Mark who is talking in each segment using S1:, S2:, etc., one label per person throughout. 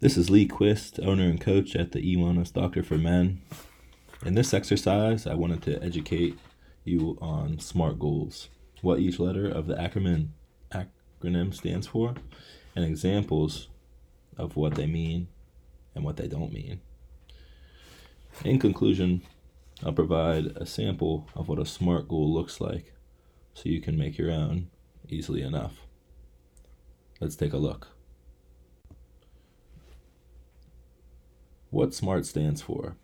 S1: This is Lee Quist, owner and coach at the eWellness Doctor for Men. In this exercise, I wanted to educate you on SMART goals, what each letter of the acronym stands for, and examples of what they mean and what they don't mean. In conclusion, I'll provide a sample of what a SMART goal looks like so you can make your own easily enough. Let's take a look. What SMART stands for.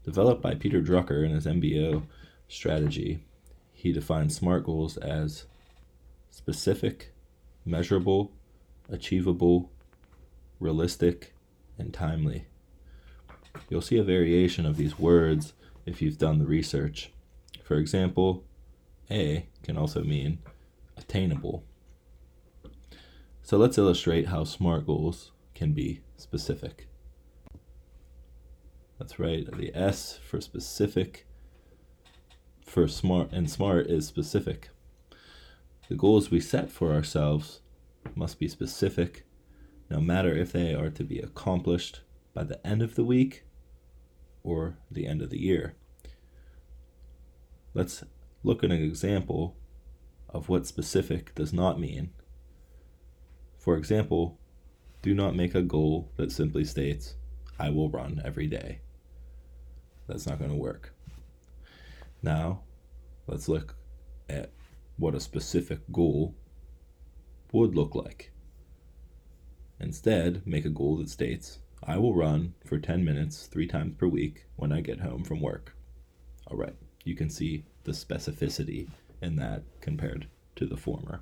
S1: Developed by Peter Drucker in his MBO strategy, he defines SMART goals as specific, measurable, achievable, realistic, and timely. You'll see a variation of these words if you've done the research. For example, A can also mean attainable. So let's illustrate how SMART goals can be specific. That's right, the S for specific, for SMART, and SMART is specific. The goals we set for ourselves must be specific, no matter if they are to be accomplished by the end of the week or the end of the year. Let's look at an example of what specific does not mean. For example, do not make a goal that simply states, I will run every day. That's not going to work. Now, let's look at what a specific goal would look like. Instead, make a goal that states, I will run for 10 minutes 3 times per week when I get home from work. All right, you can see the specificity in that compared to the former.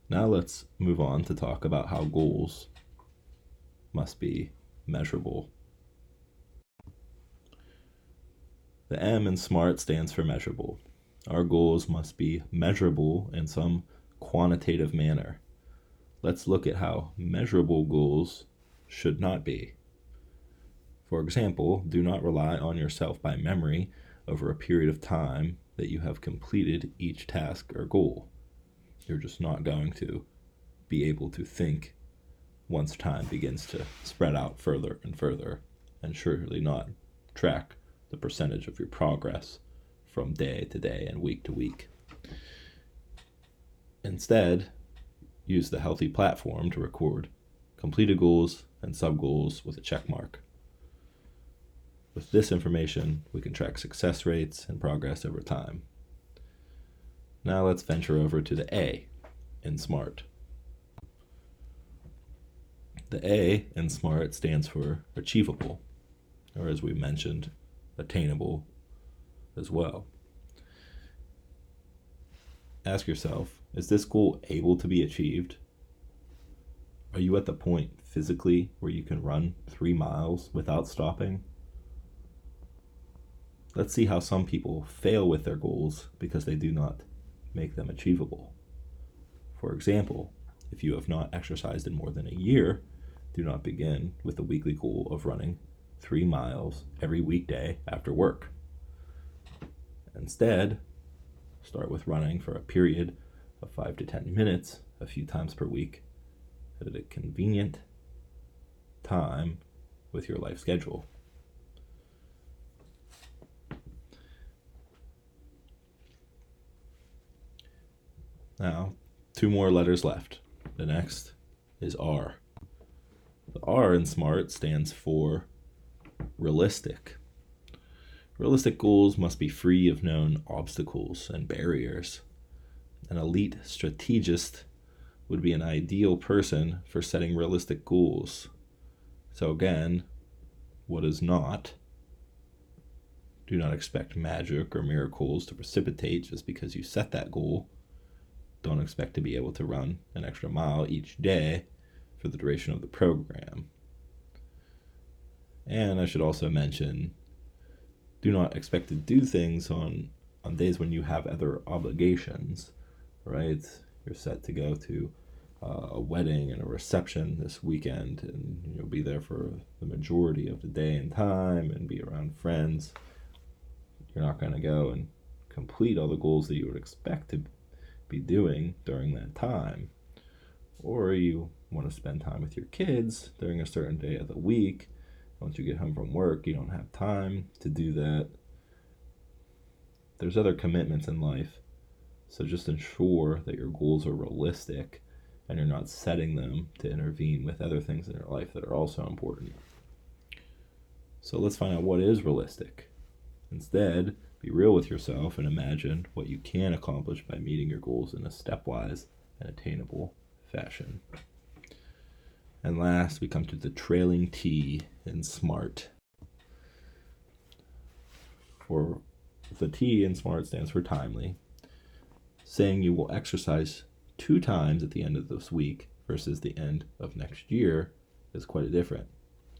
S1: Now let's move on to talk about how goals must be measurable. The M in SMART stands for measurable. Our goals must be measurable in some quantitative manner. Let's look at how measurable goals should not be. For example, do not rely on yourself by memory over a period of time that you have completed each task or goal. You're just not going to be able to think once time begins to spread out further and further, and surely not track the percentage of your progress from day to day and week to week. Instead, use the healthy platform to record completed goals and sub-goals with a check mark. With this information, we can track success rates and progress over time. Now let's venture over to the A in SMART. The A in SMART stands for achievable, or as we mentioned, attainable as well. Ask yourself, is this goal able to be achieved? Are you at the point physically where you can run 3 miles without stopping? Let's see how some people fail with their goals because they do not make them achievable. For example, if you have not exercised in more than a year, do not begin with the weekly goal of running 3 miles every weekday after work. Instead, start with running for a period of 5 to 10 minutes a few times per week at a convenient time with your life schedule. Now, 2 more letters left. The next is R. The R in SMART stands for realistic. Realistic goals must be free of known obstacles and barriers. An elite strategist would be an ideal person for setting realistic goals. So again, what is not? Do not expect magic or miracles to precipitate just because you set that goal. Don't expect to be able to run an extra mile each day for the duration of the program. And I should also mention, do not expect to do things on days when you have other obligations, right? You're set to go to a wedding and a reception this weekend, and you'll be there for the majority of the day and time and be around friends. You're not going to go and complete all the goals that you would expect to be doing during that time. Or you want to spend time with your kids during a certain day of the week. Once you get home from work, you don't have time to do that. There's other commitments in life. So just ensure that your goals are realistic and you're not setting them to intervene with other things in your life that are also important. So let's find out what is realistic. Instead, be real with yourself and imagine what you can accomplish by meeting your goals in a stepwise and attainable fashion. And last, we come to the trailing T in SMART. For the T in SMART stands for timely. Saying you will exercise 2 times at the end of this week versus the end of next year is quite a different.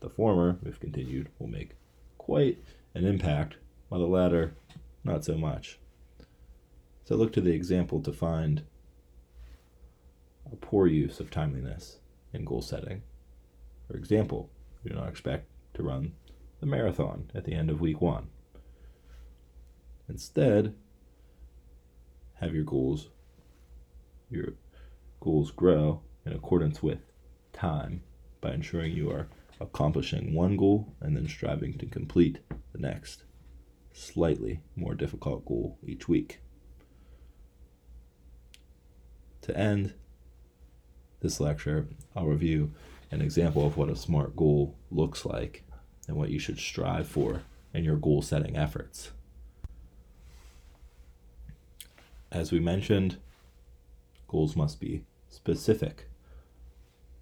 S1: The former, if continued, will make quite an impact, while the latter, not so much. So look to the example to find a poor use of timeliness in goal setting. For example, you do not expect to run the marathon at the end of week 1. Instead, have your goals grow in accordance with time by ensuring you are accomplishing one goal and then striving to complete the next, slightly more difficult goal each week. To end this lecture, I'll review an example of what a SMART goal looks like and what you should strive for in your goal setting efforts. As we mentioned, goals must be specific.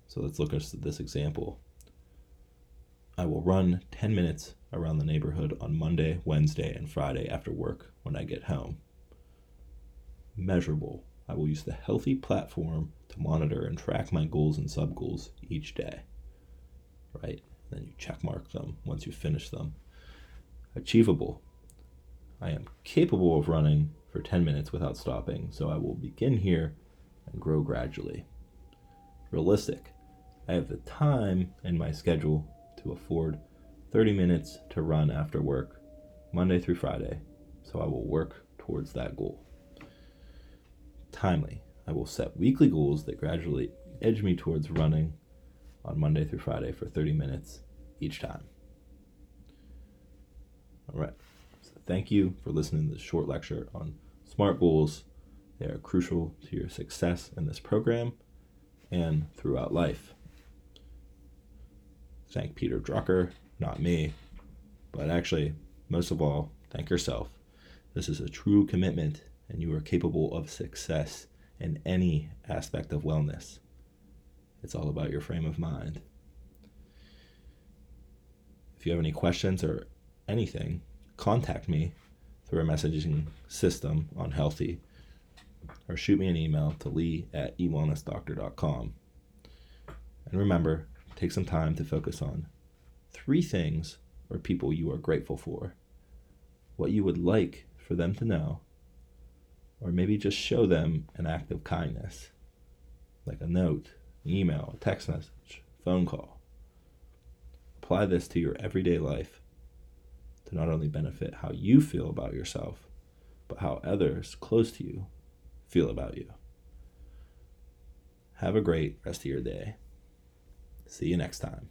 S1: So let's look at this example. I will run 10 minutes around the neighborhood on Monday, Wednesday, and Friday after work when I get home. Measurable. I will use the healthy platform to monitor and track my goals and sub-goals each day. Right? Then you check mark them once you finish them. Achievable. I am capable of running for 10 minutes without stopping, so I will begin here and grow gradually. Realistic. I have the time in my schedule to afford 30 minutes to run after work, Monday through Friday, so I will work towards that goal. Timely. I will set weekly goals that gradually edge me towards running on Monday through Friday for 30 minutes each time. All right. So thank you for listening to this short lecture on SMART goals. They are crucial to your success in this program and throughout life. Thank Peter Drucker, not me, but actually, most of all, thank yourself. This is a true commitment, and you are capable of success in any aspect of wellness. It's all about your frame of mind. If you have any questions or anything, contact me through our messaging system on Healthy, or shoot me an email to lee@ewellnessdoctor.com. And remember, take some time to focus on 3 things or people you are grateful for, what you would like for them to know, or maybe just show them an act of kindness, like a note, email, a text message, phone call. Apply this to your everyday life to not only benefit how you feel about yourself, but how others close to you feel about you. Have a great rest of your day. See you next time.